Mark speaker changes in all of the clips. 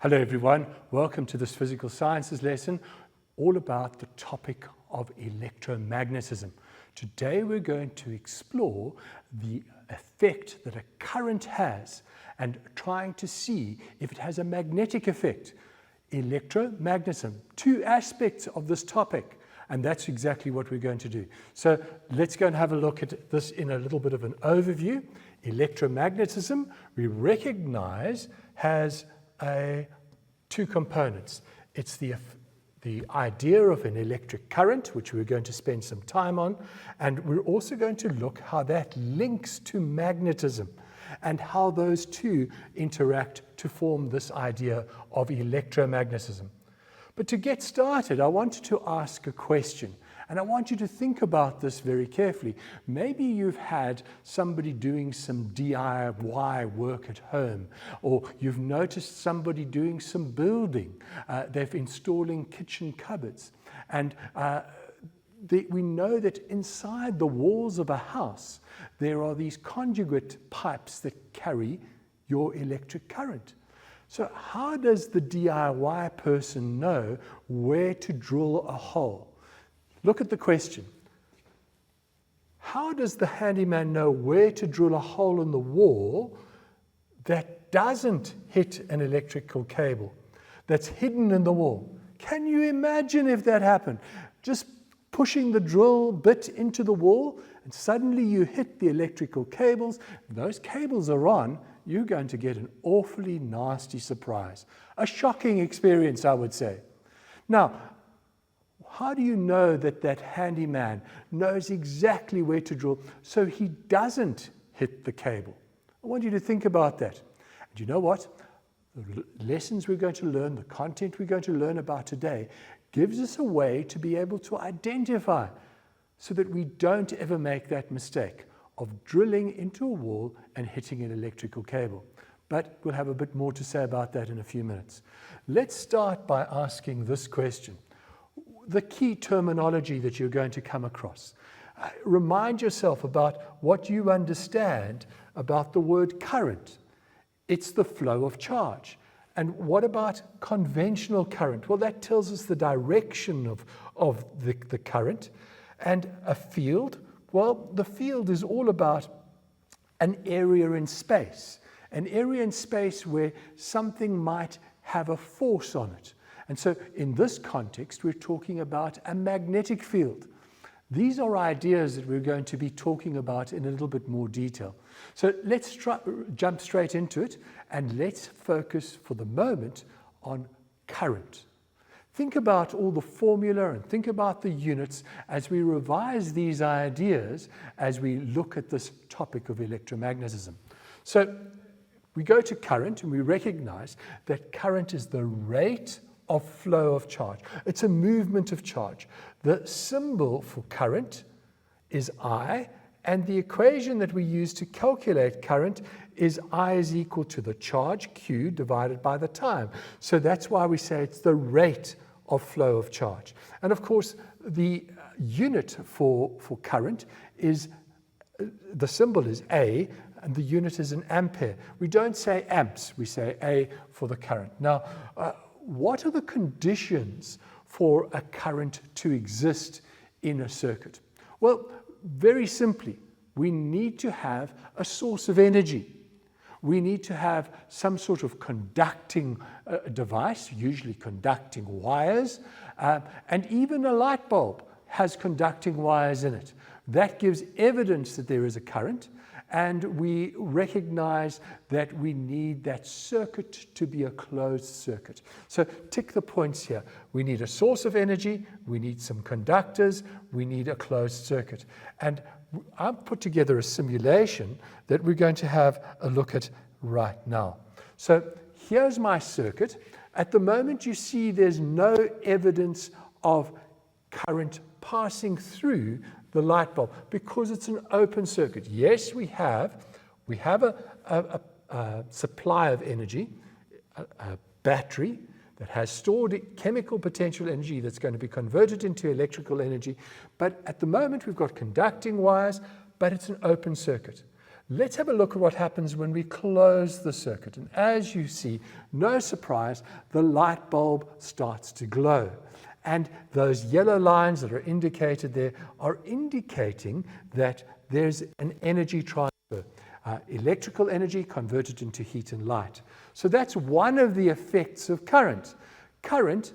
Speaker 1: Hello everyone, welcome to this physical sciences lesson all about the topic of electromagnetism. Today we're going to explore the effect that a current has and trying to see if it has a magnetic effect. Electromagnetism, two aspects of this topic, and that's exactly what we're going to do. So let's go and have a look at this in a little bit of an overview. Electromagnetism, we recognize, has two components. It's the idea of an electric current, which we're going to spend some time on, and we're also going to look how that links to magnetism and how those two interact to form this idea of electromagnetism. But to get started, I wanted to ask a question, and I want you to think about this very carefully. Maybe you've had somebody doing some DIY work at home, or you've noticed somebody doing some building. They're installing kitchen cupboards. And we know that inside the walls of a house, there are these conduit pipes that carry your electric current. So how does the DIY person know where to drill a hole? Look at the question. How does the handyman know where to drill a hole in the wall that doesn't hit an electrical cable, that's hidden in the wall? Can you imagine if that happened? Just pushing the drill bit into the wall and suddenly you hit the electrical cables. If those cables are on, you're going to get an awfully nasty surprise. A shocking experience, I would say. Now, how do you know that that handyman knows exactly where to drill so he doesn't hit the cable? I want you to think about that. And you know what? The lessons we're going to learn, the content we're going to learn about today, gives us a way to be able to identify so that we don't ever make that mistake of drilling into a wall and hitting an electrical cable. But we'll have a bit more to say about that in a few minutes. Let's start by asking this question. The key terminology that you're going to come across. Remind yourself about what you understand about the word current. It's the flow of charge. And what about conventional current? Well, that tells us the direction of the current. And a field, well, the field is all about an area in space. An area in space where something might have a force on it. And so in this context, we're talking about a magnetic field. These are ideas that we're going to be talking about in a little bit more detail. So let's jump straight into it, and let's focus for the moment on current. Think about all the formula and think about the units as we revise these ideas as we look at this topic of electromagnetism. So we go to current and we recognize that current is the rate of flow of charge. It's a movement of charge. The symbol for current is I, and the equation that we use to calculate current is I is equal to the charge Q divided by the time. So that's why we say it's the rate of flow of charge. And of course, the unit for current is, the symbol is A, and the unit is an ampere. We don't say amps, we say A for the current. Now, what are the conditions for a current to exist in a circuit? Well, very simply, we need to have a source of energy. We need to have some sort of conducting device, usually conducting wires, and even a light bulb has conducting wires in it. That gives evidence that there is a current, and we recognize that we need that circuit to be a closed circuit. So tick the points here. We need a source of energy, we need some conductors, we need a closed circuit. And I've put together a simulation that we're going to have a look at right now. So here's my circuit. At the moment you see there's no evidence of current passing through the light bulb because it's an open circuit. Yes, we have a supply of energy, a battery that has stored chemical potential energy that's going to be converted into electrical energy. But at the moment, we've got conducting wires, but it's an open circuit. Let's have a look at what happens when we close the circuit. And as you see, no surprise, the light bulb starts to glow. And those yellow lines that are indicated there are indicating that there's an energy transfer, electrical energy converted into heat and light. So that's one of the effects of current. Current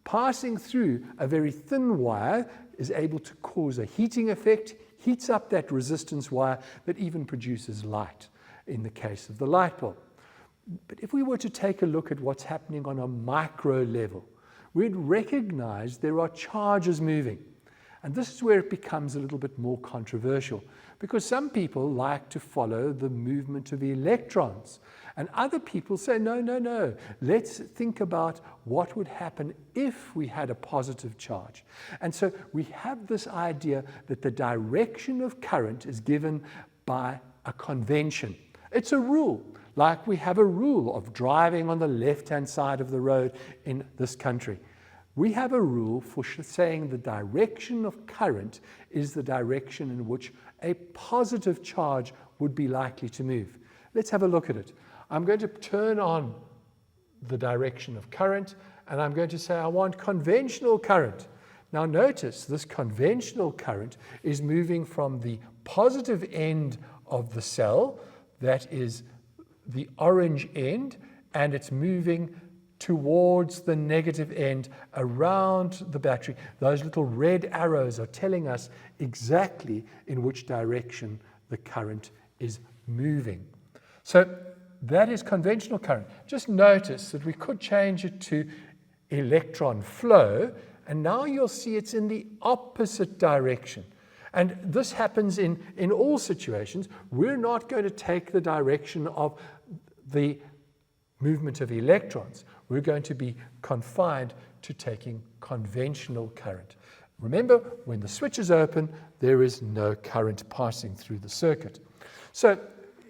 Speaker 1: passing through a very thin wire is able to cause a heating effect, heats up that resistance wire that even produces light in the case of the light bulb. But if we were to take a look at what's happening on a micro level, we'd recognize there are charges moving. And this is where it becomes a little bit more controversial, because some people like to follow the movement of electrons. And other people say, no, let's think about what would happen if we had a positive charge. And so we have this idea that the direction of current is given by a convention. It's a rule, like we have a rule of driving on the left-hand side of the road in this country. We have a rule for saying the direction of current is the direction in which a positive charge would be likely to move. Let's have a look at it. I'm going to turn on the direction of current, and I'm going to say I want conventional current. Now notice this conventional current is moving from the positive end of the cell, that is the orange end, and it's moving towards the negative end around the battery. Those little red arrows are telling us exactly in which direction the current is moving. So that is conventional current. Just notice that we could change it to electron flow, and now you'll see it's in the opposite direction. And this happens in all situations. We're not going to take the direction of the movement of electrons. We're going to be confined to taking conventional current. Remember, when the switch is open, there is no current passing through the circuit. So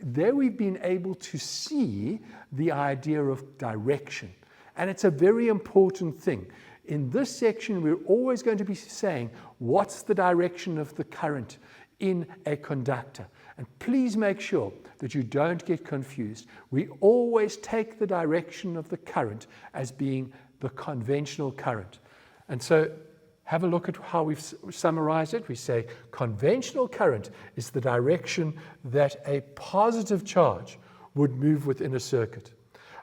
Speaker 1: there we've been able to see the idea of direction. And it's a very important thing. In this section, we're always going to be saying, what's the direction of the current in a conductor? And please make sure that you don't get confused. We always take the direction of the current as being the conventional current. And so have a look at how we've summarized it. We say conventional current is the direction that a positive charge would move within a circuit.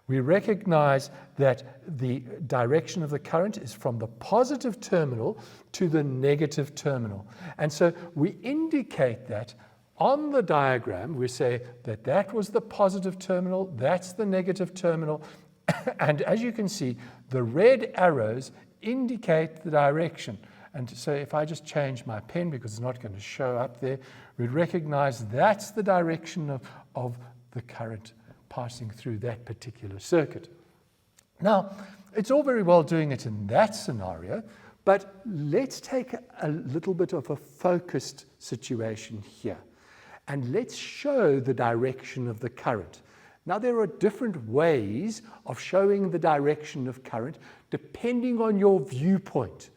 Speaker 1: We recognize that the direction of the current is from the positive terminal to the negative terminal. And so we indicate that on the diagram. We say that that was the positive terminal, that's the negative terminal. And as you can see, the red arrows indicate the direction. And so if I just change my pen, because it's not going to show up there, we'd recognize that's the direction of the current passing through that particular circuit. Now, it's all very well doing it in that scenario, but let's take a little bit of a focused situation here, and let's show the direction of the current. Now, there are different ways of showing the direction of current depending on your viewpoint.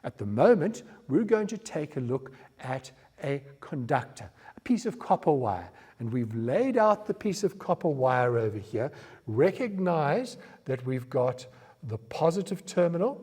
Speaker 1: At the moment, we're going to take a look at a conductor, a piece of copper wire. And we've laid out the piece of copper wire over here. Recognize that we've got the positive terminal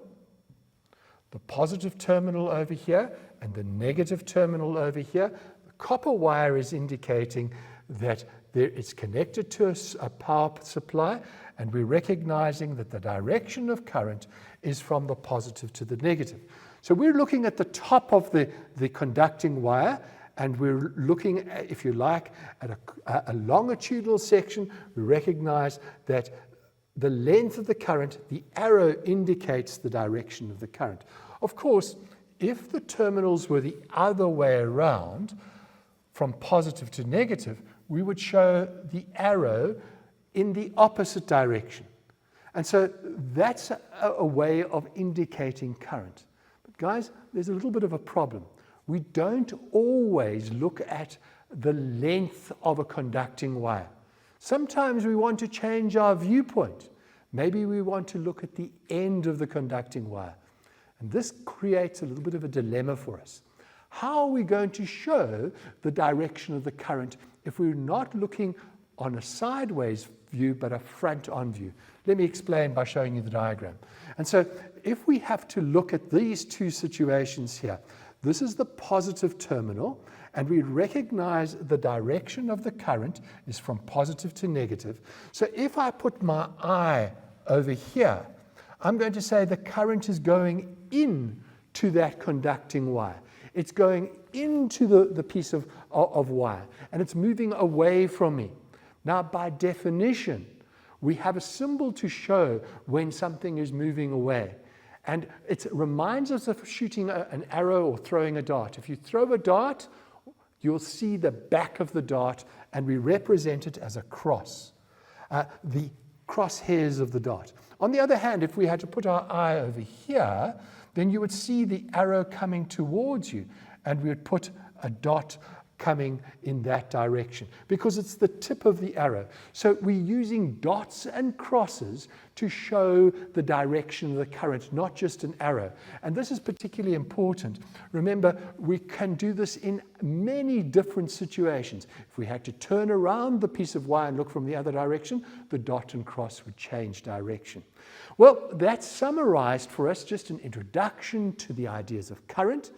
Speaker 1: over here, and the negative terminal over here. The copper wire is indicating that it's connected to a power supply, and we're recognizing that the direction of current is from the positive to the negative. So we're looking at the top of the conducting wire, and we're looking, if you like, at a longitudinal section. We recognize that the length of the current, the arrow indicates the direction of the current. Of course, if the terminals were the other way around, from positive to negative, we would show the arrow in the opposite direction. And so that's a way of indicating current. But guys, there's a little bit of a problem. We don't always look at the length of a conducting wire. Sometimes we want to change our viewpoint. Maybe we want to look at the end of the conducting wire. And this creates a little bit of a dilemma for us. How are we going to show the direction of the current if we're not looking on a sideways view but a front-on view. Let me explain by showing you the diagram. And so if we have to look at these two situations here, this is the positive terminal, and we recognize the direction of the current is from positive to negative. So if I put my eye over here, I'm going to say the current is going in to that conducting wire. It's going into the piece of wire, and it's moving away from me. Now, by definition, we have a symbol to show when something is moving away. And it reminds us of shooting an arrow or throwing a dart. If you throw a dart, you'll see the back of the dart, and we represent it as a cross, the crosshairs of the dart. On the other hand, if we had to put our eye over here, then you would see the arrow coming towards you, and we would put a dot coming in that direction because it's the tip of the arrow. So we're using dots and crosses to show the direction of the current, not just an arrow. And this is particularly important. Remember, we can do this in many different situations. If we had to turn around the piece of wire and look from the other direction, the dot and cross would change direction. Well, that's summarized for us, just an introduction to the ideas of current.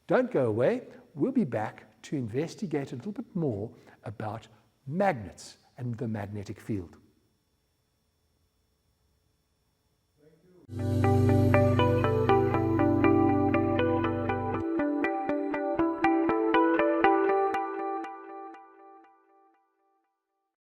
Speaker 1: Don't go away. We'll be back to investigate a little bit more about magnets and the magnetic field.